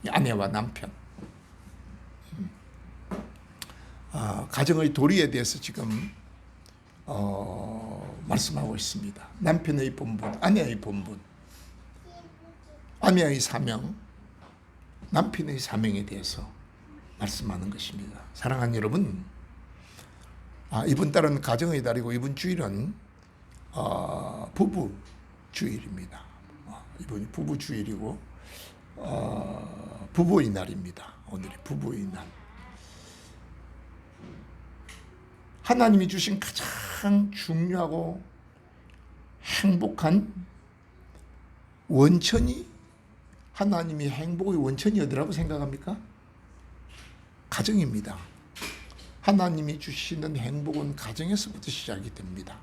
아내와 남편, 가정의 도리에 대해서 지금 말씀하고 있습니다. 남편의 본분, 아내의 본분, 아내의 사명, 남편의 사명에 대해서 말씀하는 것입니다. 사랑하는 여러분, 이번 달은 가정의 달이고 이번 주일은 부부 주일입니다. 이번이 부부 주일이고 부부의 날입니다. 오늘이 부부의 날. 하나님이 주신 가장 중요하고 행복한 원천이, 하나님이 행복의 원천이 어디라고 생각합니까? 가정입니다. 하나님이 주시는 행복은 가정에서부터 시작이 됩니다.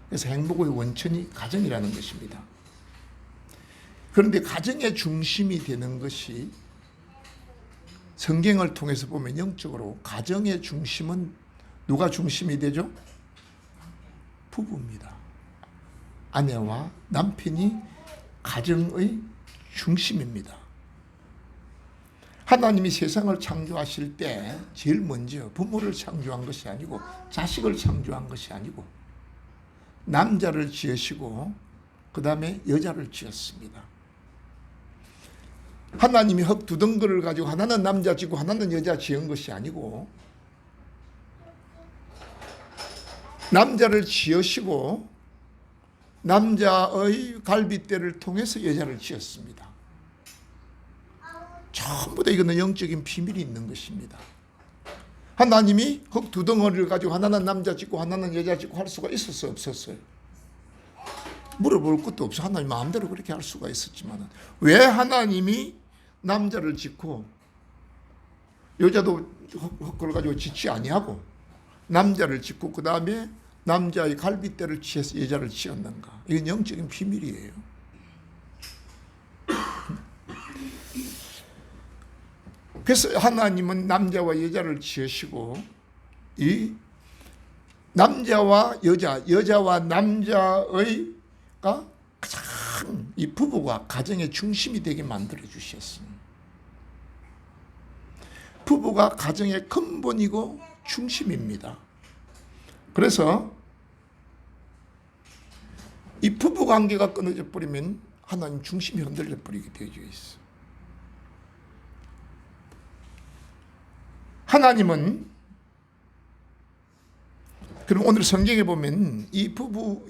그래서 행복의 원천이 가정이라는 것입니다. 그런데 가정의 중심이 되는 것이, 성경을 통해서 보면 영적으로 가정의 중심은 누가 중심이 되죠? 부부입니다. 아내와 남편이 가정의 중심입니다. 하나님이 세상을 창조하실 때 제일 먼저 부모를 창조한 것이 아니고, 자식을 창조한 것이 아니고, 남자를 지으시고 그 다음에 여자를 지었습니다. 하나님이 흙 두 덩그를 가지고 하나는 남자 지고 하나는 여자 지은 것이 아니고, 남자를 지으시고 남자의 갈빗대를 통해서 여자를 지었습니다. 전부 다 이거는 영적인 비밀이 있는 것입니다. 하나님이 흙 두 덩어리를 가지고 하나는 남자 짓고 하나는 여자 짓고 할 수가 있었어요, 없었어요? 물어볼 것도 없어. 하나님 마음대로 그렇게 할 수가 있었지만, 왜 하나님이 남자를 짓고 여자도 흙을 가지고 짓지 아니하고 남자를 짓고 그 다음에 남자의 갈빗대를 지어서 여자를 지었는가? 이건 영적인 비밀이에요. 그래서 하나님은 남자와 여자를 지으시고, 이 남자와 여자, 여자와 남자의 가장 이 부부가 가정의 중심이 되게 만들어 주셨습니다. 부부가 가정의 근본이고 중심입니다. 그래서 이 부부 관계가 끊어져 버리면 하나님 중심이 흔들려 버리게 되어 있어. 하나님은, 그럼 오늘 성경에 보면 이 부부,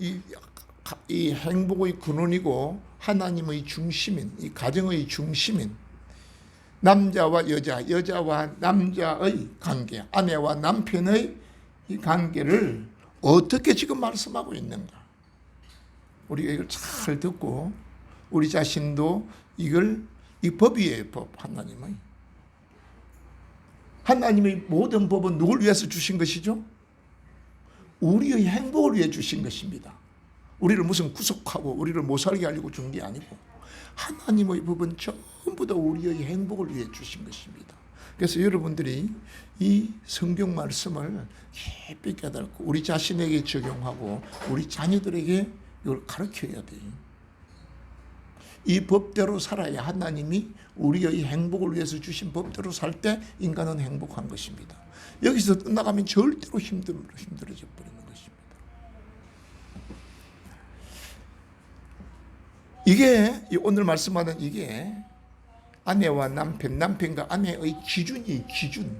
이 행복의 근원이고 하나님의 중심인, 이 가정의 중심인 남자와 여자, 여자와 남자의 관계, 아내와 남편의 이 관계를 어떻게 지금 말씀하고 있는가? 우리가 이걸 잘 듣고 우리 자신도 이 법이에요, 법. 하나님의 모든 법은 누굴 위해서 주신 것이죠? 우리의 행복을 위해 주신 것입니다. 우리를 무슨 구속하고 우리를 못 살게 하려고 준 게 아니고, 하나님의 법은 전부 다 우리의 행복을 위해 주신 것입니다. 그래서 여러분들이 이 성경 말씀을 깊이 깨닫고 우리 자신에게 적용하고 우리 자녀들에게 이걸 가르쳐야 돼요. 이 법대로 살아야, 하나님이 우리의 행복을 위해서 주신 법대로 살 때 인간은 행복한 것입니다. 여기서 끝나가면 절대로 힘들어져 버리는 것입니다. 이게 오늘 말씀하는 이게 아내와 남편, 남편과 아내의 기준이 기준.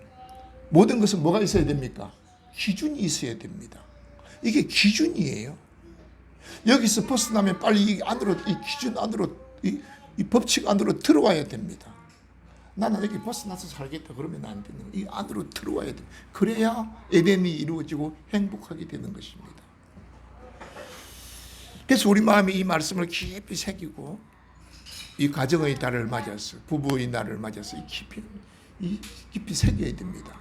모든 것은 뭐가 있어야 됩니까? 기준이 있어야 됩니다. 이게 기준이에요. 여기서 벗어나면 빨리 이 안으로, 이 기준 안으로, 이 법칙 안으로 들어와야 됩니다. 나는 여기 벗어나서 살겠다 그러면 안 되는 거예요. 이 안으로 들어와야 돼. 그래야 에덴이 이루어지고 행복하게 되는 것입니다. 그래서 우리 마음에 이 말씀을 깊이 새기고, 이 가정의 달을 맞아서, 부부의 날을 맞아서 깊이 새겨야 됩니다.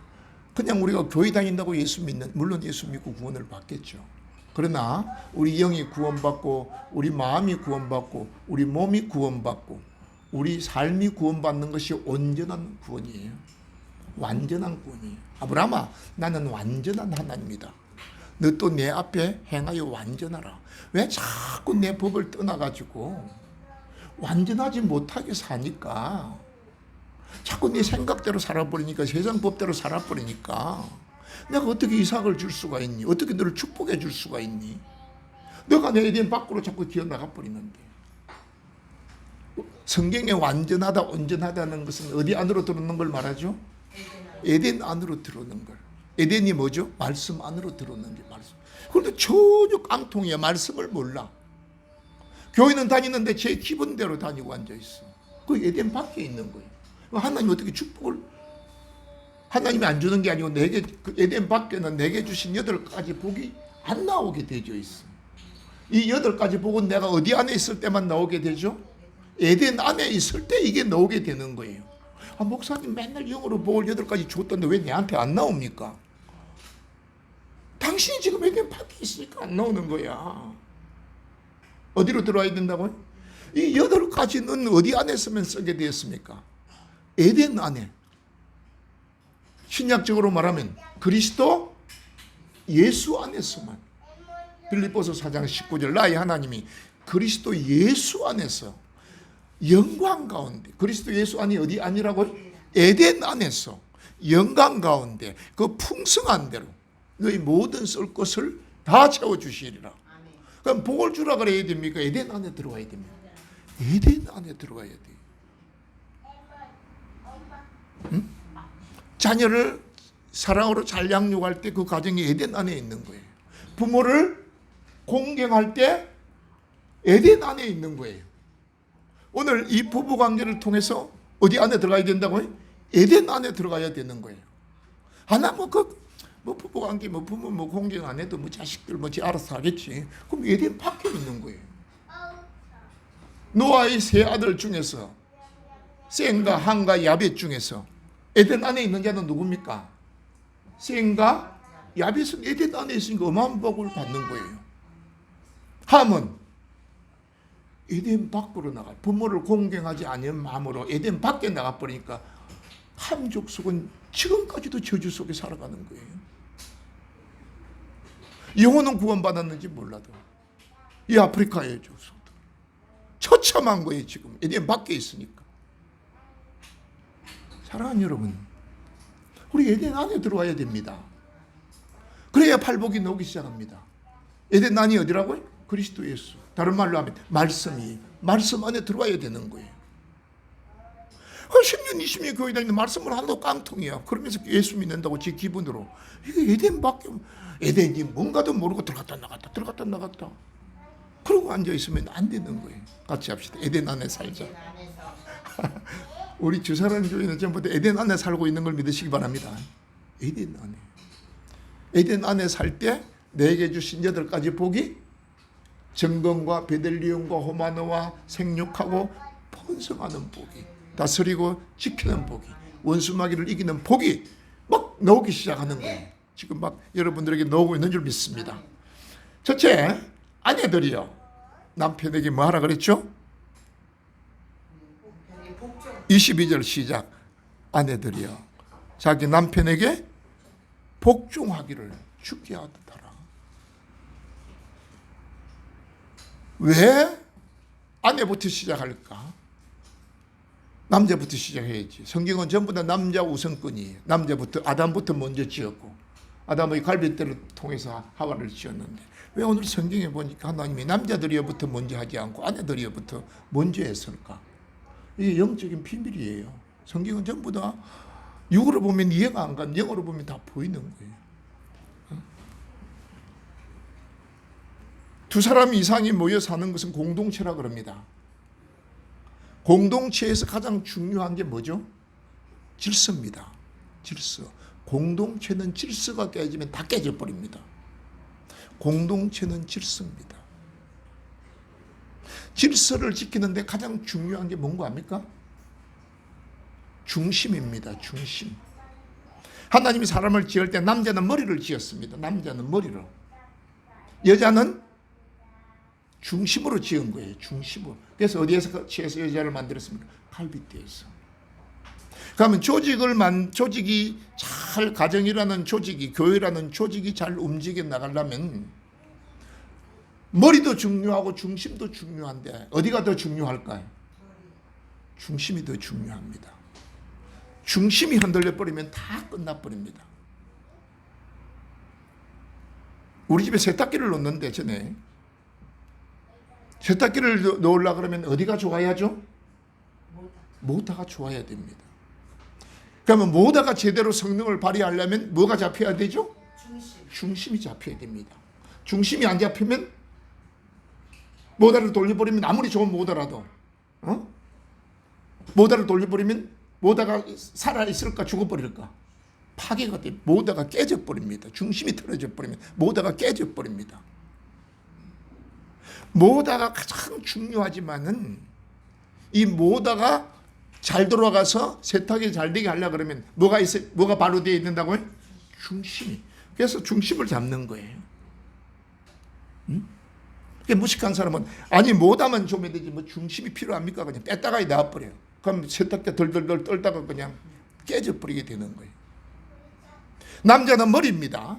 그냥 우리가 교회 다닌다고 예수 믿는, 물론 예수 믿고 구원을 받겠죠. 그러나 우리 영이 구원받고 우리 마음이 구원받고 우리 몸이 구원받고 우리 삶이 구원받는 것이 온전한 구원이에요. 완전한 구원이에요. 아브라함아, 나는 완전한 하나님이다. 너 또 내 앞에 행하여 완전하라. 왜 자꾸 내 법을 떠나가지고 완전하지 못하게 사니까 자꾸 네 생각대로 살아버리니까, 세상 법대로 살아버리니까 내가 어떻게 이삭을 줄 수가 있니? 어떻게 너를 축복해 줄 수가 있니? 너가 내 에덴 밖으로 자꾸 기어나가 버리는데. 성경에 완전하다, 온전하다는 것은 어디 안으로 들어오는 걸 말하죠? 에덴 안으로 들어오는 걸. 에덴이 뭐죠? 말씀 안으로 들어오는 게 말씀. 그런데 전혀 깡통이야. 말씀을 몰라. 교회는 다니는데 제 기분대로 다니고 앉아있어. 그 에덴 밖에 있는 거예요. 하나님 어떻게 축복을, 하나님이 안 주는 게 아니고 내게, 그 에덴 밖에는 내게 주신 8가지 복이 안 나오게 되어 있어. 이 8가지 복은 내가 어디 안에 있을 때만 나오게 되죠? 에덴 안에 있을 때 이게 나오게 되는 거예요. 목사님 맨날 영어로 복을 8가지 줬던데 왜 내한테 안 나옵니까? 당신이 지금 에덴 밖에 있으니까 안 나오는 거야. 어디로 들어와야 된다고요? 이 8가지는 어디 안에서만 쓰게 되었습니까? 에덴 안에. 신약적으로 말하면 그리스도 예수 안에서만. 빌립보서 4장 19절 나의 하나님이 그리스도 예수 안에서 영광 가운데, 그리스도 예수 안이 어디 안이라고요? 에덴 안에서 영광 가운데 그 풍성한 대로 너희 모든 쓸 것을 다 채워주시리라. 그럼 복을 주라 그래야 됩니까? 에덴 안에 들어와야 됩니다. 에덴 안에 들어가야 돼요. 응? 자녀를 사랑으로 잘 양육할 때 그 가정이 에덴 안에 있는 거예요. 부모를 공경할 때 에덴 안에 있는 거예요. 오늘 이 부부 관계를 통해서 어디 안에 들어가야 된다고요? 에덴 안에 들어가야 되는 거예요. 하나 부부 관계 부모 공경 안 해도 자식들 알아서 하겠지. 그럼 에덴 밖에 있는 거예요. 노아의 3아들 중에서 셈과 함과 야벳 중에서 에덴 안에 있는 자는 누굽니까? 셈과 야벳은 에덴 안에 있으니까 어마어마한 복을 받는 거예요. 함은 에덴 밖으로 나가, 부모를 공경하지 않은 마음으로 에덴 밖에 나가버리니까 함 족속은 지금까지도 저주 속에 살아가는 거예요. 영혼은 구원받았는지 몰라도 이 아프리카의 족속들 처참한 거예요. 지금 에덴 밖에 있으니까. 사랑하는 여러분, 우리 에덴 안에 들어와야 됩니다. 그래야 팔복이 나오기 시작합니다. 에덴 안이 어디라고요? 그리스도 예수. 다른 말로 하면 말씀이, 말씀 안에 들어와야 되는 거예요. 10년 20년 교회 다니는데 말씀을 하나도 깡통이야. 그러면서 예수 믿는다고 제 기분으로. 이게 에덴 밖에, 에덴이 뭔가도 모르고 들어갔다 나갔다 그러고 앉아있으면 안 되는 거예요. 같이 합시다. 에덴 안에 살자. 우리 주사랑 교회는 전부 다 에덴 안에 살고 있는 걸 믿으시기 바랍니다. 에덴 안에. 에덴 안에 살 때 내게 주신 8가지 복이 정건과 베들리움과 호마노와 생육하고 번성하는 복이, 다스리고 지키는 복이, 원수마귀를 이기는 복이 막 나오기 시작하는 거예요. 지금 막 여러분들에게 나오고 있는 줄 믿습니다. 첫째, 아내들이요. 남편에게 뭐 하라 그랬죠? 22절 시작. 아내들이요. 자기 남편에게 복종하기를 주게 하더라. 왜 아내부터 시작할까? 남자부터 시작해야지. 성경은 전부 다 남자 우선권이에요. 남자부터, 아담부터 먼저 지었고 아담의 갈빗대를 통해서 하와를 지었는데 왜 오늘 성경에 보니까 하나님이 남자들이여부터 먼저 하지 않고 아내들이여부터 먼저 했을까? 이게 영적인 비밀이에요. 성경은 전부 다 육으로 보면 이해가 안 가는, 영어로 보면 다 보이는 거예요. 두 사람 이상이 모여 사는 것은 공동체라 그럽니다. 공동체에서 가장 중요한 게 뭐죠? 질서입니다. 질서. 공동체는 질서가 깨지면 다 깨져버립니다. 공동체는 질서입니다. 질서를 지키는데 가장 중요한 게 뭔가 압니까? 중심입니다. 중심. 하나님이 사람을 지을 때 남자는 머리를 지었습니다. 남자는 머리로. 여자는 중심으로 지은 거예요. 중심으로. 그래서 어디에서 취해서 여자를 만들었습니까? 갈빗대에서. 그러면 조직이 잘, 가정이라는 조직이, 교회라는 조직이 잘 움직여 나가려면 머리도 중요하고 중심도 중요한데 어디가 더 중요할까요? 중심이 더 중요합니다. 중심이 흔들려 버리면 다 끝나버립니다. 우리 집에 세탁기를 놓는데 전에 세탁기를 놓으려고 그러면 어디가 좋아야죠? 모터가 좋아야 됩니다. 그러면 모터가 제대로 성능을 발휘하려면 뭐가 잡혀야 되죠? 중심이 잡혀야 됩니다. 중심이 안 잡히면 모터를 돌려버리면 아무리 좋은 모터라도 모터를 돌려버리면 모터가 살아있을까 죽어버릴까? 파괴가 돼 모터가 깨져버립니다. 중심이 틀어져 버리면 모터가 깨져버립니다. 모터가 가장 중요하지만은 이 모터가 잘 돌아가서 세탁이 잘 되게 하려고 그러면 뭐가 바로 되어 있는다고요? 중심이. 그래서 중심을 잡는 거예요. 무식한 사람은 아니 모터만 좋으면 되지 뭐 중심이 필요합니까? 그냥 뺐다가 나와버려요. 그럼 세탁기 덜덜덜 떨다가 그냥 깨져버리게 되는 거예요. 남자는 머리입니다.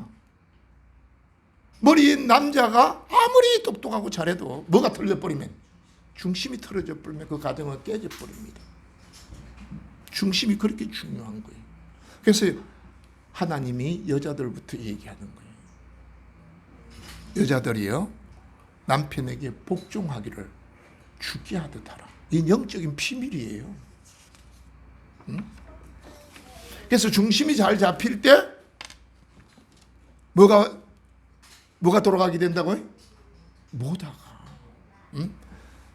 머리인 남자가 아무리 똑똑하고 잘해도 뭐가 틀려버리면 중심이 틀어져 버리면 그 가정은 깨져버립니다. 중심이 그렇게 중요한 거예요. 그래서 하나님이 여자들부터 얘기하는 거예요. 여자들이요 남편에게 복종하기를 주게 하듯 하라. 이 영적인 비밀이에요. 그래서 중심이 잘 잡힐 때 뭐가 돌아가게 된다고요?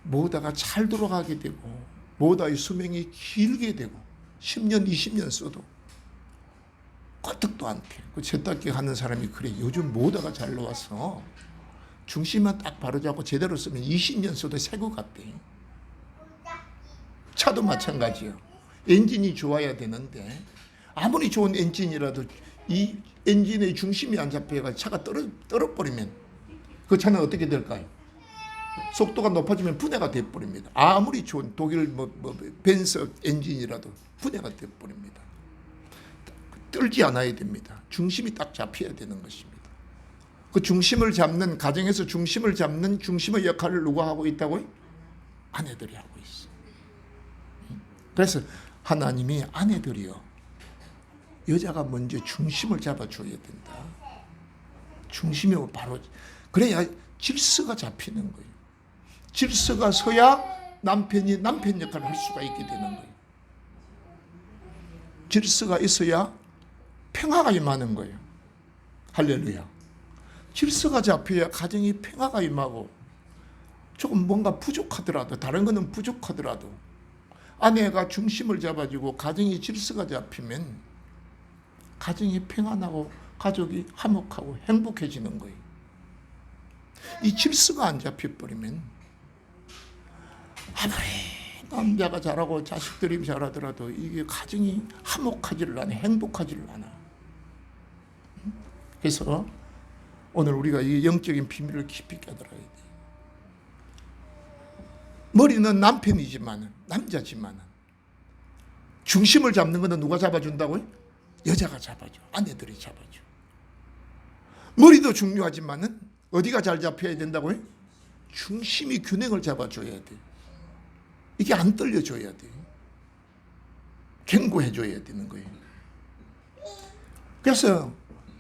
모터가 잘 돌아가게 되고 모터의 수명이 길게 되고 10년 20년 써도 끄떡도 않게. 그 세탁기 하는 사람이 그래. 요즘 모터가 잘 나와서 중심만 딱 바로 잡고 제대로 쓰면 20년 써도 새 거 같대. 차도 마찬가지예요. 엔진이 좋아야 되는데 아무리 좋은 엔진이라도 이 엔진의 중심이 안 잡혀가 차가 떨어버리면 그 차는 어떻게 될까요? 속도가 높아지면 분해가 돼버립니다. 아무리 좋은 독일 벤츠 엔진이라도 분해가 돼버립니다. 떨지 않아야 됩니다. 중심이 딱 잡혀야 되는 것입니다. 그 중심을 잡는 가정에서 중심을 잡는 중심의 역할을 누가 하고 있다고요? 아내들이 하고 있어요. 그래서 하나님이 아내들이요 여자가 먼저 중심을 잡아줘야 된다. 중심이 바로 그래야 질서가 잡히는 거예요. 질서가 서야 남편이 남편 역할을 할 수가 있게 되는 거예요. 질서가 있어야 평화가 임하는 거예요. 할렐루야. 질서가 잡혀야 가정이 평화가 임하고 조금 뭔가 부족하더라도 다른 거는 부족하더라도 아내가 중심을 잡아주고 가정이 질서가 잡히면 가정이 평안하고 가족이 화목하고 행복해지는 거예요. 이 질서가 안 잡혀버리면 아무리 남자가 잘하고 자식들이 잘하더라도 이게 가정이 화목하지를 않아, 행복하지를 않아. 그래서 오늘 우리가 이 영적인 비밀을 깊이 깨달아야 돼. 머리는 남자지만 중심을 잡는 것은 누가 잡아준다고요? 여자가 잡아줘. 아내들이 잡아줘. 머리도 중요하지만은 어디가 잘 잡혀야 된다고요? 중심이 균형을 잡아줘야 돼. 이게 안 떨려줘야 돼. 견고해줘야 되는 거예요. 그래서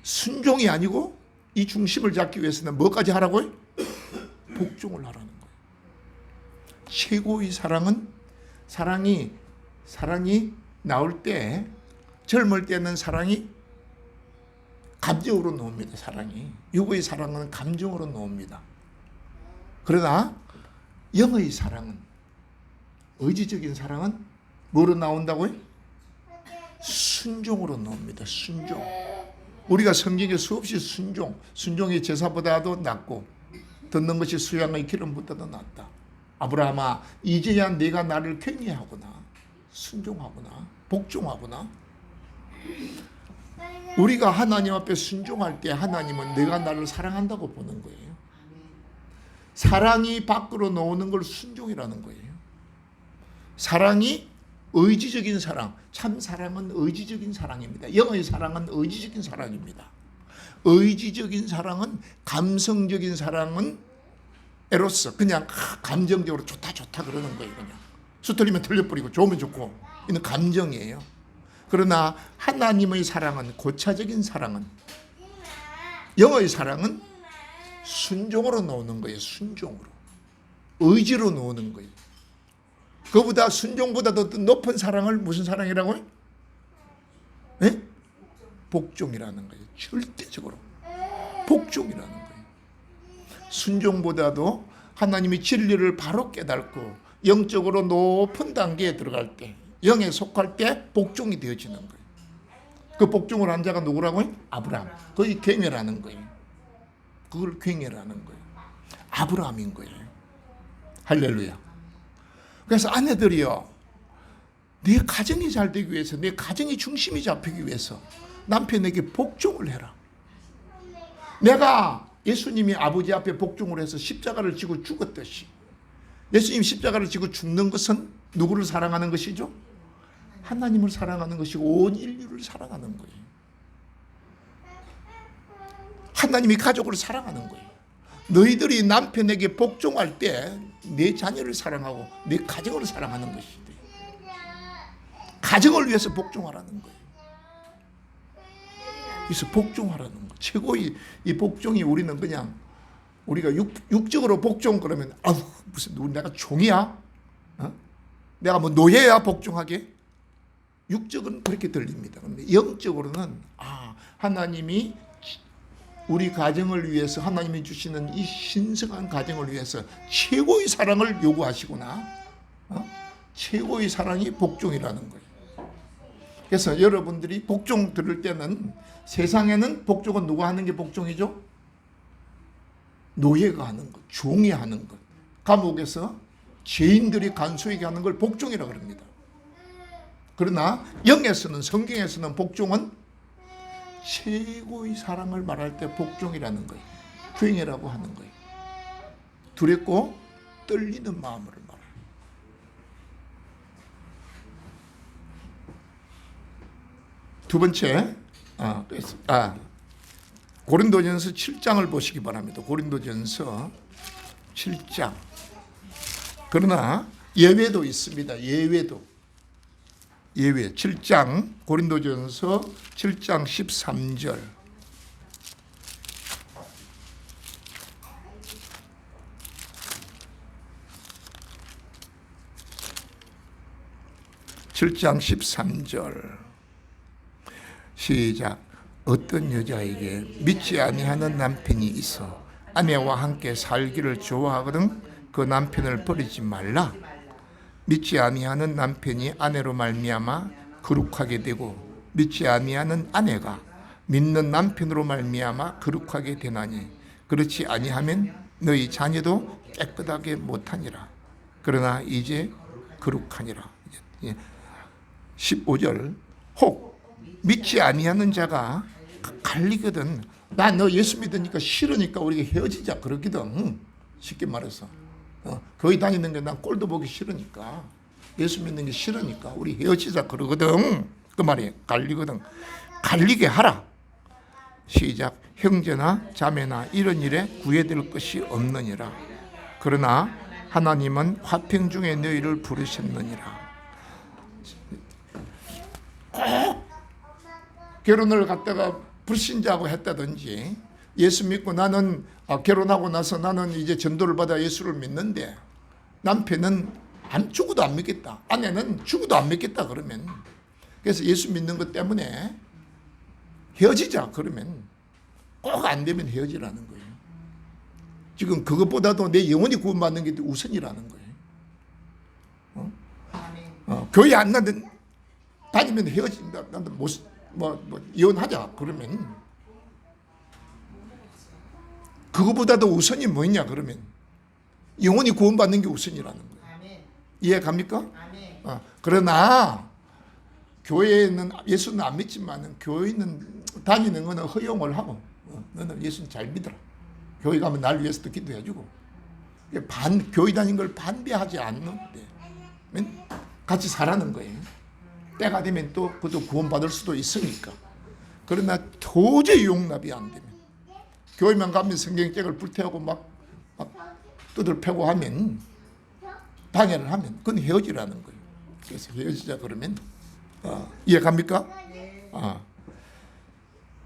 순종이 아니고 이 중심을 잡기 위해서는 뭐까지 하라고요? 복종을 하라는 거예요. 최고의 사랑은 사랑이 나올 때 젊을 때는 사랑이 감정으로 나옵니다. 사랑이 육의 사랑은 감정으로 나옵니다. 그러나 영의 사랑은 의지적인 사랑은 뭐로 나온다고요? 순종으로 나옵니다. 순종. 우리가 성경에 수없이 순종이 제사보다도 낫고 듣는 것이 수양의 기름보다도 낫다. 아브라함아 이제야 내가 나를 경외하구나. 순종하구나. 복종하구나. 우리가 하나님 앞에 순종할 때 하나님은 내가 나를 사랑한다고 보는 거예요. 사랑이 밖으로 나오는 걸 순종이라는 거예요. 사랑이 의지적인 사랑, 참 사랑은 의지적인 사랑입니다. 영의 사랑은 의지적인 사랑입니다. 의지적인 사랑은 감성적인 사랑은 에로스, 그냥 감정적으로 좋다 그러는 거예요. 그냥 수틀리면 틀려버리고 좋으면 좋고 이는 감정이에요. 그러나 하나님의 사랑은, 고차적인 사랑은, 영의 사랑은 순종으로 놓는 거예요. 순종으로. 의지로 놓는 거예요. 그보다 순종보다도 높은 사랑을 무슨 사랑이라고요? 네? 복종이라는 거예요. 절대적으로 복종이라는 거예요. 순종보다도 하나님이 진리를 바로 깨닫고 영적으로 높은 단계에 들어갈 때, 영에 속할 때 복종이 되어지는 거예요. 그 복종을 한 자가 누구라고요? 아브라함. 그게 굉해라는 거예요. 그걸 굉해라는 거예요. 아브라함인 거예요. 할렐루야. 그래서 아내들이요, 내 가정이 잘 되기 위해서, 내 가정이 중심이 잡히기 위해서 남편에게 복종을 해라. 내가 예수님이 아버지 앞에 복종을 해서 십자가를 지고 죽었듯이, 예수님 십자가를 지고 죽는 것은 누구를 사랑하는 것이죠? 하나님을 사랑하는 것이고 온 인류를 사랑하는 거예요. 하나님이 가족을 사랑하는 거예요. 너희들이 남편에게 복종할 때 내 자녀를 사랑하고 내 가정을 사랑하는 것이지. 가정을 위해서 복종하라는 거예요. 그래서 복종하라는 거. 최고의 이 복종이, 우리는 그냥 우리가 육적으로 복종 그러면 아우 무슨 내가 종이야? 어? 내가 뭐 노예야 복종하게? 육적은 그렇게 들립니다. 그런데 영적으로는 하나님이 우리 가정을 위해서, 하나님이 주시는 이 신성한 가정을 위해서 최고의 사랑을 요구하시구나. 최고의 사랑이 복종이라는 거예요. 그래서 여러분들이 복종 들을 때는, 세상에는 복종은 누가 하는 게 복종이죠? 노예가 하는 것, 종이 하는 것. 감옥에서 죄인들이 간수에게 하는 걸 복종이라고 합니다. 그러나 영에서는, 성경에서는 복종은 최고의 사랑을 말할 때 복종이라는 거예요. 굉해라고 하는 거예요. 두렵고 떨리는 마음으로 말해요. 두 번째, 고린도전서 7장을 보시기 바랍니다. 고린도전서 7장. 그러나 예외도 있습니다. 예외 7장, 고린도전서 7장 13절. 시작. 어떤 여자에게 믿지 아니하는 남편이 있어 아내와 함께 살기를 좋아하거든 그 남편을 버리지 말라. 믿지 아니하는 남편이 아내로 말미암아 거룩하게 되고 믿지 아니하는 아내가 믿는 남편으로 말미암아 거룩하게 되나니 그렇지 아니하면 너희 자녀도 깨끗하게 못하니라. 그러나 이제 거룩하니라. 15절. 혹 믿지 아니하는 자가 갈리거든. 나 너 예수 믿으니까 싫으니까 우리가 헤어지자 그러거든. 쉽게 말해서 교회 다니는 게 난 꼴도 보기 싫으니까, 예수 믿는 게 싫으니까 우리 헤어지자 그러거든. 그 말이 갈리거든. 갈리게 하라. 시작. 형제나 자매나 이런 일에 구애될 것이 없느니라. 그러나 하나님은 화평 중에 너희를 부르셨느니라. 결혼을 갖다가 불신자하고 했다든지, 예수 믿고 나는 결혼하고 나서 나는 이제 전도를 받아 예수를 믿는데 남편은 죽어도 안 믿겠다, 아내는 죽어도 안 믿겠다 그러면, 그래서 예수 믿는 것 때문에 헤어지자 그러면 꼭 안 되면 헤어지라는 거예요. 지금 그것보다도 내 영혼이 구원받는 게 우선이라는 거예요. 교회 안 다니면 헤어진다, 나도 이혼하자 그러면 그거보다도 우선이 뭐냐 그러면 영혼이 구원받는 게 우선이라는 거예요. 이해 갑니까? 그러나 교회는, 예수는 안 믿지만 교회는 다니는 거는 허용을 하고, 너는 예수는 잘 믿어라. 교회 가면 날 위해서도 기도해주고, 교회 다니는 걸 반대하지 않는데 같이 살라는 거예요. 때가 되면 또 그것도 구원받을 수도 있으니까. 그러나 도저히 용납이 안 되면, 교회만 가면 성경책을 불태우고 막 뜯을 패고 하면, 방해를 하면 그건 헤어지라는 거예요. 그래서 헤어지자 그러면 이해갑니까?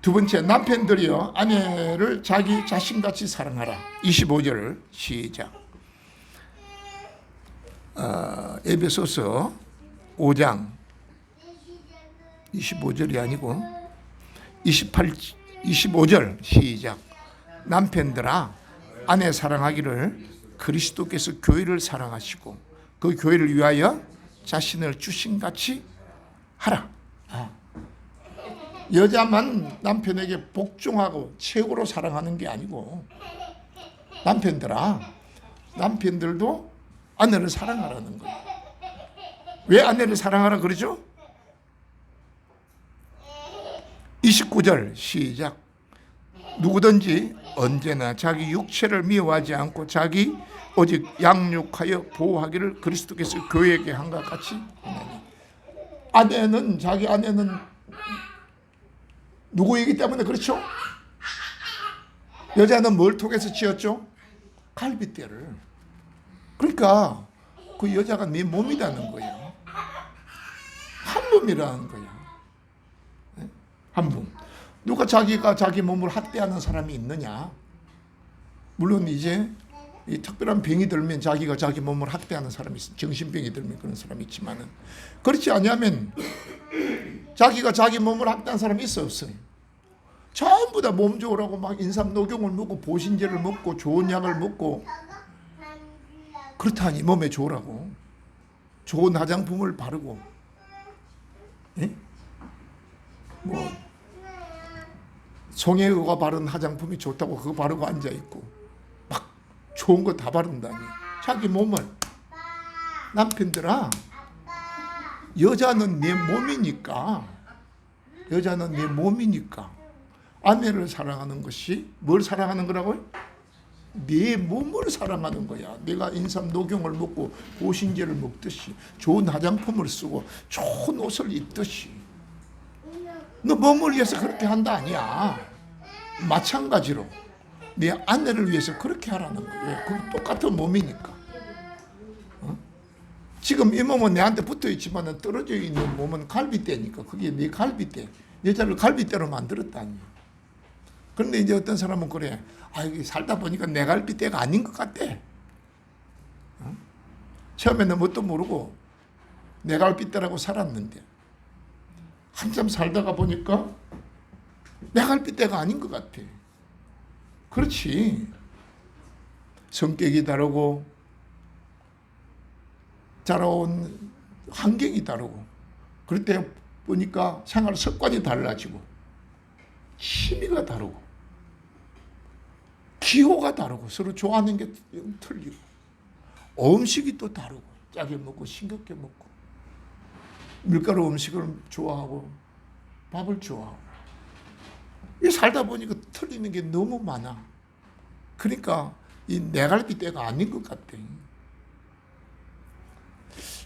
두 번째, 남편들이여 아내를 자기 자신같이 사랑하라. 25절 시작. 에베소서 5장 25절이 아니고 25절 시작. 남편들아 아내 사랑하기를 그리스도께서 교회를 사랑하시고 그 교회를 위하여 자신을 주신같이 하라. 여자만 남편에게 복종하고 최고로 사랑하는 게 아니고 남편들아 남편들도 아내를 사랑하라는 거예요. 왜 아내를 사랑하라 그러죠? 29절 시작. 누구든지 언제나 자기 육체를 미워하지 않고 자기 오직 양육하여 보호하기를 그리스도께서 교회에게 한 것 같이 하나니. 자기 아내는 누구이기 때문에 그렇죠? 여자는 뭘 통해서 지었죠? 갈빗대를. 그러니까 그 여자가 네 몸이라는 거예요. 한 몸이라는 거예요. 한 몸. 누가 자기가 자기 몸을 학대하는 사람이 있느냐? 물론 이제 이 특별한 병이 들면 자기가 자기 몸을 학대하는 사람이 있어. 정신병이 들면 그런 사람이 있지만은 그렇지 않으면 자기가 자기 몸을 학대한 사람이 있어 없어요? 전부 다 몸 좋으라고 막 인삼 녹용을 먹고 보신제를 먹고 좋은 약을 먹고 그렇다니 몸에 좋으라고 좋은 화장품을 바르고 뭐 송혜교가 바른 화장품이 좋다고 그거 바르고 앉아있고 막 좋은 거 다 바른다니. 자기 몸을. 남편들아 여자는 내 몸이니까 아내를 사랑하는 것이 뭘 사랑하는 거라고요? 내 몸을 사랑하는 거야. 내가 인삼 녹용을 먹고 보신제를 먹듯이 좋은 화장품을 쓰고 좋은 옷을 입듯이 너 몸을 위해서 그렇게 한다 아니야. 마찬가지로 내 아내를 위해서 그렇게 하라는 거예요. 그건 똑같은 몸이니까. 지금 이 몸은 내한테 붙어 있지만 떨어져 있는 몸은 갈빗대니까 그게 네 갈빗대. 여자를 갈빗대로 만들었다니. 그런데 이제 어떤 사람은 그래. 이게 살다 보니까 내 갈빗대가 아닌 것 같대. 처음에는 뭣도 모르고 내 갈빗대라고 살았는데 한참 살다가 보니까 내 갈빗대가 아닌 것 같아. 그렇지. 성격이 다르고 자라온 환경이 다르고 그럴 때 보니까 생활 습관이 달라지고 취미가 다르고 기호가 다르고 서로 좋아하는 게 틀리고 음식이 또 다르고 짜게 먹고 싱겁게 먹고 밀가루 음식을 좋아하고 밥을 좋아하고 이 살다 보니까 틀리는 게 너무 많아. 그러니까 이 내갈빗대가 아닌 것 같아.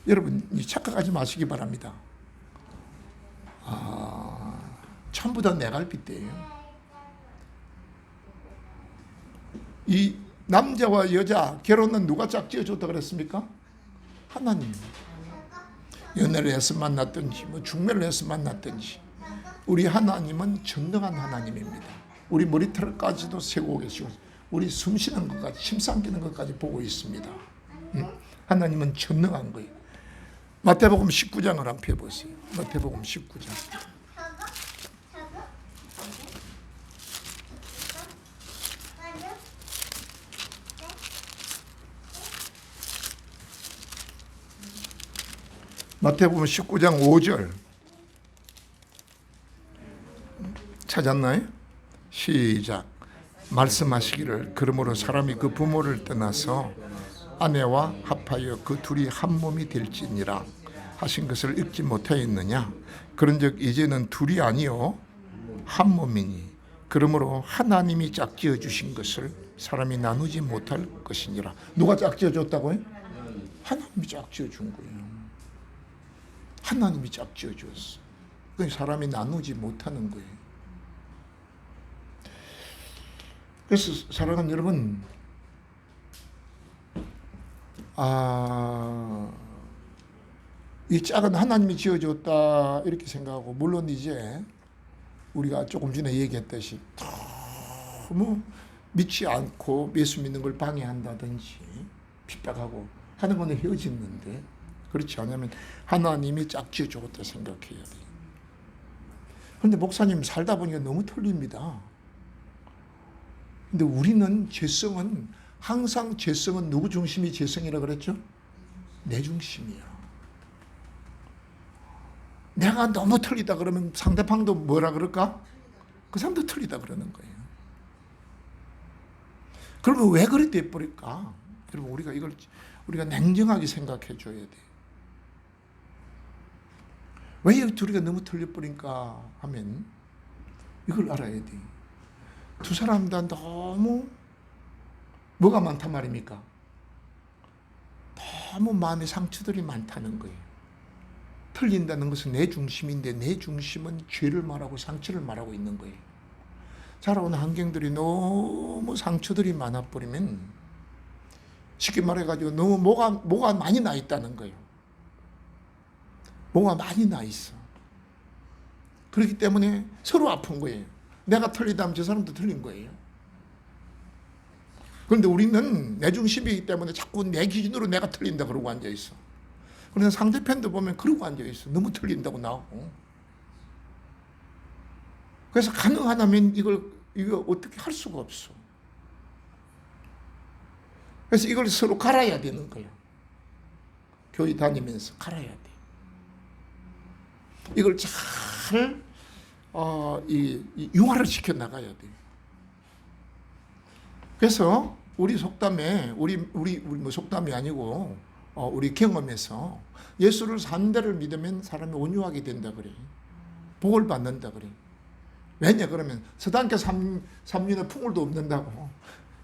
여러분 착각하지 마시기 바랍니다. 전부 다 내갈빗대예요. 이 남자와 여자 결혼은 누가 짝지어줬다 그랬습니까? 하나님. 연애를 해서 만났든지 뭐 중매를 해서 만났든지 우리 하나님은 전능한 하나님입니다. 우리 머리털까지도 세고 계시고 우리 숨쉬는 것까지 침 삼키는 것까지 보고 있습니다. 하나님은 전능한 거예요. 마태복음 19장을 한번 펴보세요. 마태복음 19장. 마태복음 19장 5절 찾았나요? 시작. 말씀하시기를 그러므로 사람이 그 부모를 떠나서 아내와 합하여 그 둘이 한 몸이 될지니라 하신 것을 읽지 못하였느냐? 그런즉 이제는 둘이 아니요 한 몸이니 그러므로 하나님이 짝지어 주신 것을 사람이 나누지 못할 것이니라. 누가 짝지어 줬다고요? 하나님이 짝지어 준 거예요. 하나님이 짝지어 줬어. 그 사람이 나누지 못하는 거예요. 그래서 사랑하는 여러분, 이 짝은 하나님이 지어줬다 이렇게 생각하고, 물론 이제 우리가 조금 전에 얘기했듯이 너무 믿지 않고 예수 믿는 걸 방해한다든지 핍박하고 하는 거는 헤어지는데, 그렇지 않으면 하나님이 짝 지어줬다 생각해야 돼. 그런데 목사님 살다 보니까 너무 틀립니다. 근데 우리는 죄성은 항상 죄성은 누구 중심이 죄성이라 그랬죠? 내 중심이야. 내가 너무 틀리다 그러면 상대방도 뭐라 그럴까? 그 사람도 틀리다 그러는 거예요. 그러면 왜 그래 돼버릴까? 여러분, 우리가 냉정하게 생각해 줘야 돼. 왜 둘이가 너무 틀려버린가 하면 이걸 알아야 돼. 두 사람 다 너무 뭐가 많단 말입니까? 너무 마음의 상처들이 많다는 거예요. 틀린다는 것은 내 중심인데, 내 중심은 죄를 말하고 상처를 말하고 있는 거예요. 자라온 환경들이 너무 상처들이 많아버리면, 쉽게 말해가지고 너무 뭐가 많이 나 있다는 거예요. 뭐가 많이 나 있어. 그렇기 때문에 서로 아픈 거예요. 내가 틀리다면 저 사람도 틀린 거예요. 그런데 우리는 내 중심이기 때문에 자꾸 내 기준으로 내가 틀린다 그러고 앉아있어. 그래서 상대편도 보면 그러고 앉아있어. 너무 틀린다고 나오고. 그래서 가능하다면 이거 어떻게 할 수가 없어. 그래서 이걸 서로 갈아야 되는 거예요. 교회 다니면서 갈아야 돼. 이걸 잘 융화를 시켜 나가야 돼. 그래서 우리 속담에 우리 뭐 속담이 아니고 우리 경험에서 예수를 3대를 믿으면 사람이 온유하게 된다 그래. 복을 받는다 그래. 왜냐 그러면 서당계 3년에 풍울도 없는다고.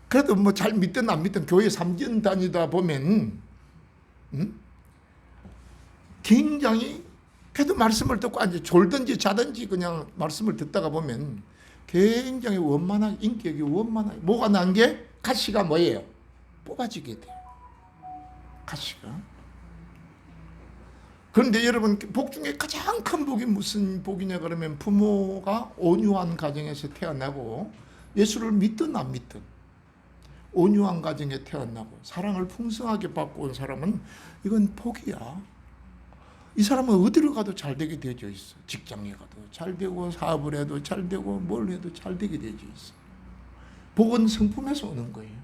그래도 뭐 잘 믿든 안 믿든 교회 3년 다니다 보면 굉장히, 그래도 말씀을 듣고 앉아 졸든지 자든지 그냥 말씀을 듣다가 보면 굉장히 원만하게, 인격이 원만하게, 뭐가 난 게 가시가 뭐예요? 뽑아지게 돼요. 가시가. 그런데 여러분, 복 중에 가장 큰 복이 무슨 복이냐 그러면 부모가 온유한 가정에서 태어나고 예수를 믿든 안 믿든 온유한 가정에 태어나고 사랑을 풍성하게 받고 온 사람은 이건 복이야. 이 사람은 어디로 가도 잘 되게 되어져 있어. 직장에 가도 잘 되고, 사업을 해도 잘 되고, 뭘 해도 잘 되게 되어져 있어. 복은 성품에서 오는 거예요.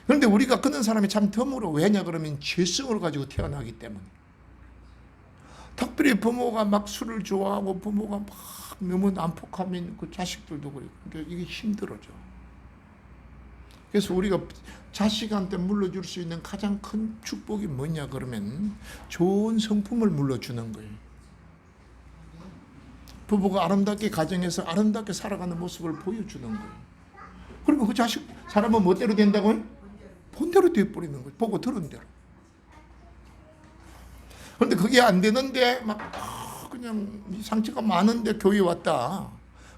그런데 우리가 그런 사람이 참 드물어. 왜냐 그러면 죄성을 가지고 태어나기 때문에. 특별히 부모가 막 술을 좋아하고 부모가 막 너무 난폭하면 그 자식들도 그래. 그러니까 이게 힘들어져. 그래서 우리가 자식한테 물려줄 수 있는 가장 큰 축복이 뭐냐 그러면 좋은 성품을 물려주는 거예요. 부부가 아름답게 가정에서 아름답게 살아가는 모습을 보여주는 거예요. 그러면 그 자식, 사람은 뭐대로 된다고요? 본대로 돼버리는 거예요. 보고 들은 대로. 그런데 그게 안 되는데 막 그냥 상처가 많은데 교회 왔다.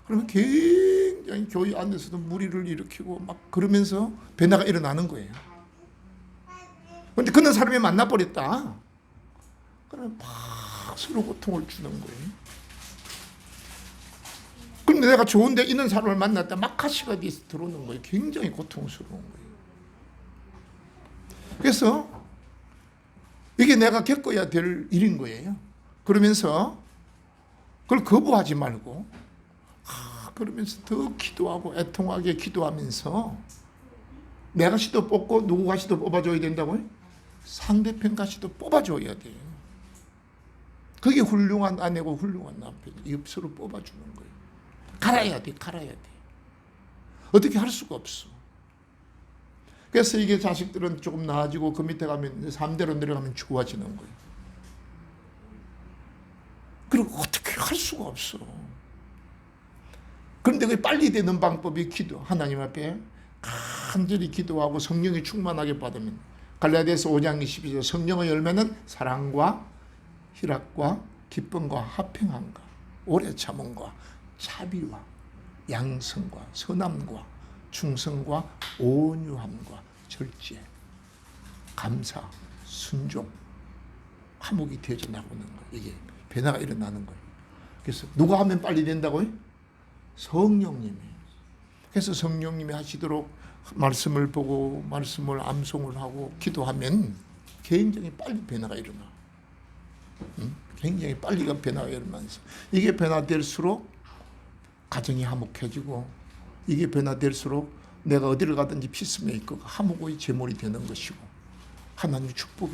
그러면 굉장히 교회 안에서도 무리를 일으키고 막 그러면서 변화가 일어나는 거예요. 그런데 그런 사람이 만나버렸다. 그러면 막 서로 고통을 주는 거예요. 그런데 내가 좋은데 있는 사람을 만났다. 막 가시가 돼서 들어오는 거예요. 굉장히 고통스러운 거예요. 그래서 이게 내가 겪어야 될 일인 거예요. 그러면서 그걸 거부하지 말고 그러면서 더 기도하고 애통하게 기도하면서 내 가시도 뽑고 누구 가시도 뽑아줘야 된다고요? 상대편 가시도 뽑아줘야 돼요. 그게 훌륭한 아내고 훌륭한 남편이 서로 뽑아주는 거예요. 갈아야 돼. 어떻게 할 수가 없어. 그래서 이게 자식들은 조금 나아지고 그 밑에 가면 3대로 내려가면 좋아지는 거예요. 그리고 어떻게 할 수가 없어. 그런데 그게 빨리 되는 방법이 기도. 하나님 앞에 간절히 기도하고 성령이 충만하게 받으면, 갈라디아서 5장 22절, 성령의 열매는 사랑과 희락과 기쁨과 화평함과 오래 참음과 자비와 양성과 선함과 충성과 온유함과 절제, 감사, 순종, 화목이 되어져 나오는 거예요. 이게 변화가 일어나는 거예요. 그래서 누가 하면 빨리 된다고요? 성령님이. 그래서 성령님이 하시도록 말씀을 보고 말씀을 암송을 하고 기도하면 굉장히 빨리 변화가 일어나. 굉장히 빨리 변화가 일어나면서 이게 변화될수록 가정이 화목해지고, 이게 변화될수록 내가 어디를 가든지 피스메이커가 화목의 제물이 되는 것이고, 하나님의 축복이,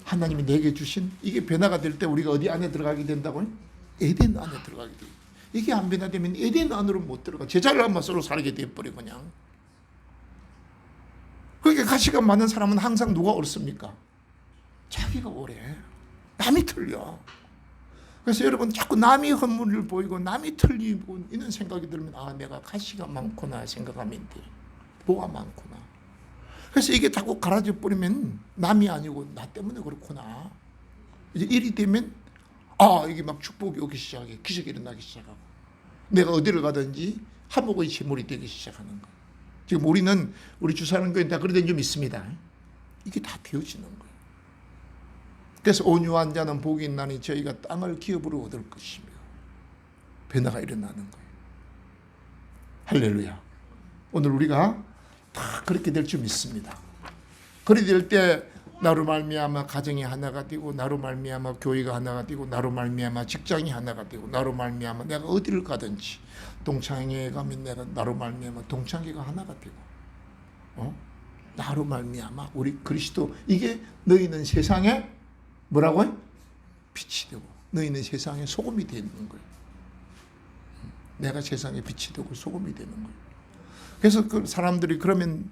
하나님이 내게 주신 이게 변화가 될 때 우리가 어디 안에 들어가게 된다고요? 에덴 안에 들어가게 돼요. 이게 안 변화되면 에덴 안으로 못 들어가. 제자를 한번 서로 살게 돼버려 그냥. 그러니까 가시가 많은 사람은 항상 누가 옳습니까? 자기가 옳아. 남이 틀려. 그래서 여러분 자꾸 남이 허물을 보이고 남이 틀리고 이런 생각이 들면 아, 내가 가시가 많구나 생각하면 돼. 뭐가 많구나. 그래서 이게 자꾸 갈라져 버리면 남이 아니고 나 때문에 그렇구나. 이제 일이 되면 아, 이게 막 축복이 오기 시작해. 기적이 일어나기 시작하고 내가 어디를 가든지 화목의 제물이 되기 시작하는 거예요. 지금 우리는 우리 주사는 다 그런 데 좀 있습니다. 이게 다 되어지는 거예요. 그래서 온유한 자는 복이 있나니 저희가 땅을 기업으로 얻을 것이며 변화가 일어나는 거예요. 할렐루야. 오늘 우리가 다 그렇게 될 줄 믿습니다. 그렇게 될 때 나로 말미암아 가정이 하나가 되고, 나로 말미암아 교회가 하나가 되고, 나로 말미암아 직장이 하나가 되고, 나로 말미암아 내가 어디를 가든지 동창회에 가면 내가 나로 말미암아 동창회가 하나가 되고, 나로 말미암아 우리 그리스도, 이게 너희는 세상에 뭐라고요? 빛이 되고 너희는 세상에 소금이 되는 거예요. 내가 세상에 빛이 되고 소금이 되는 거예요. 그래서 그 사람들이 그러면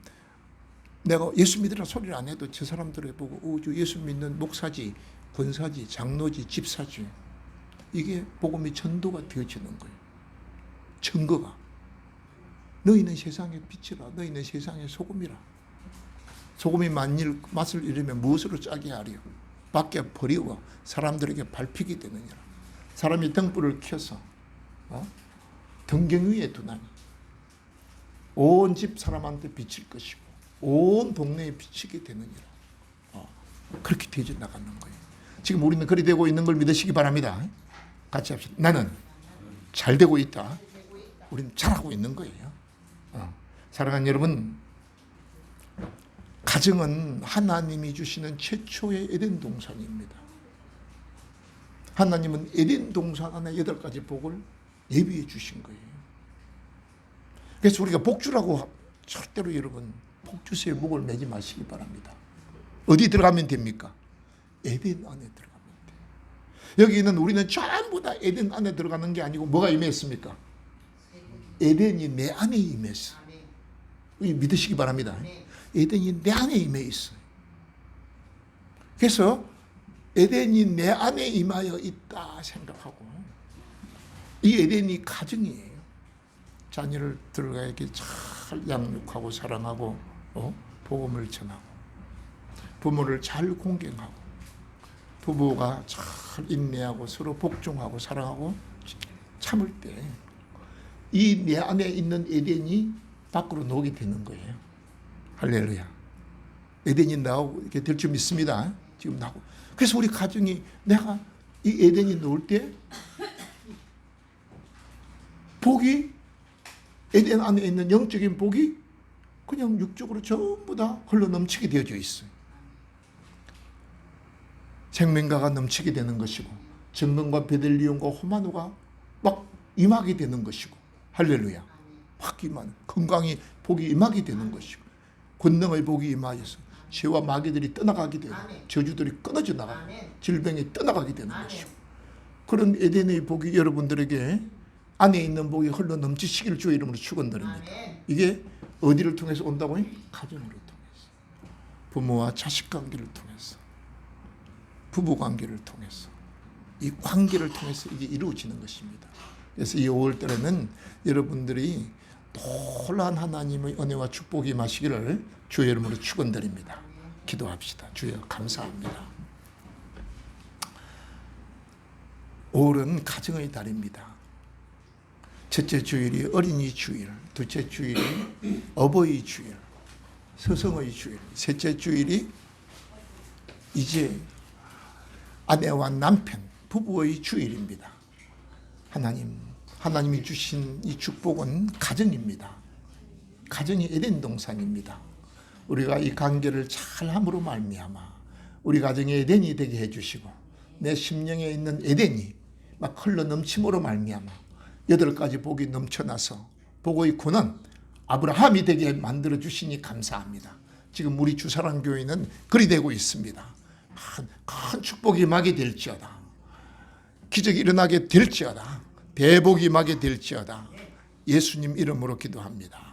내가 예수 믿으라 소리를 안 해도 저 사람들을 보고 저 예수 믿는 목사지, 권사지, 장로지, 집사지, 이게 복음이 전도가 되어지는 거예요. 증거가. 너희는 세상의 빛이라, 너희는 세상의 소금이라. 소금이 만일 맛을 잃으면 무엇으로 짜게 하리요? 밖에 버리고 사람들에게 밟히게 되느니라. 사람이 등불을 켜서 등경 위에 두나니 온 집 사람한테 비칠 것이고 온 동네에 비치게 되느니라. 그렇게 되어져 나가는 거예요. 지금 우리는 그리 되고 있는 걸 믿으시기 바랍니다. 같이 합시다. 나는 잘 되고 있다. 우리는 잘하고 있는 거예요. 사랑하는 여러분, 가정은 하나님이 주시는 최초의 에덴 동산입니다. 하나님은 에덴 동산 안에 8가지 복을 예비해 주신 거예요. 그래서 우리가 복주라고 절대로 여러분 복주세요 목을 매지 마시기 바랍니다. 어디 들어가면 됩니까? 에덴 안에 들어가면 돼요. 여기는 우리는 전부 다 에덴 안에 들어가는 게 아니고 뭐가 임했습니까? 에덴이 내 안에 임했어. 믿으시기 바랍니다. 에덴이 내 안에 임해 있어요. 그래서 에덴이 내 안에 임하여 있다 생각하고, 이 에덴이 가정이에요. 자녀를 들어가 이렇게 잘 양육하고 사랑하고 복음을 전하고 부모를 잘 공경하고 부부가 잘 인내하고 서로 복종하고 사랑하고 참을 때 이 내 안에 있는 에덴이 밖으로 나오게 되는 거예요. 할렐루야. 에덴이 나오고 이렇게 될 줄 믿습니다. 지금 나오고. 그래서 우리 가정이 내가 이 에덴이 나올 때 복이, 에덴 안에 있는 영적인 복이 그냥 육적으로 전부 다 흘러 넘치게 되어져 있어요. 생명가가 넘치게 되는 것이고 정건과 베들리온과 호마노가 막 임하게 되는 것이고, 할렐루야. 확 임하는 건강이 복이 임하게 되는 것이고 권능의 복이 임하여서 죄와 마귀들이 떠나가게 되고 저주들이 끊어져 나가고 질병이 떠나가게 되는 것이고, 그런 에덴의 복이 여러분들에게 안에 있는 복이 흘러 넘치시기를 주의 이름으로 축원드립니다. 이게 어디를 통해서 온다고요? 가정으로 통해서, 부모와 자식 관계를 통해서, 부부 관계를 통해서, 이 관계를 통해서 이게 이루어지는 것입니다. 그래서 이 5월달에는 여러분들이 놀라운 하나님의 은혜와 축복이 임하시기를 주의 이름으로 축원드립니다. 기도합시다. 주여 감사합니다. 5월은 가정의 달입니다. 첫째 주일이 어린이 주일, 둘째 주일이 어버이 주일, 서성의 주일, 셋째 주일이 이제 아내와 남편, 부부의 주일입니다. 하나님이 주신 이 축복은 가정입니다. 가정이 에덴 동산입니다. 우리가 이 관계를 잘 함으로 말미암아 우리 가정이 에덴이 되게 해주시고 내 심령에 있는 에덴이 막 흘러 넘침으로 말미암아 8가지 복이 넘쳐나서 복의 군은 아브라함이 되게 만들어 주시니 감사합니다. 지금 우리 주사랑교회는 그리 되고 있습니다. 큰 축복이 임하게 될지어다. 기적이 일어나게 될지어다. 대복이 임하게 될지어다. 예수님 이름으로 기도합니다.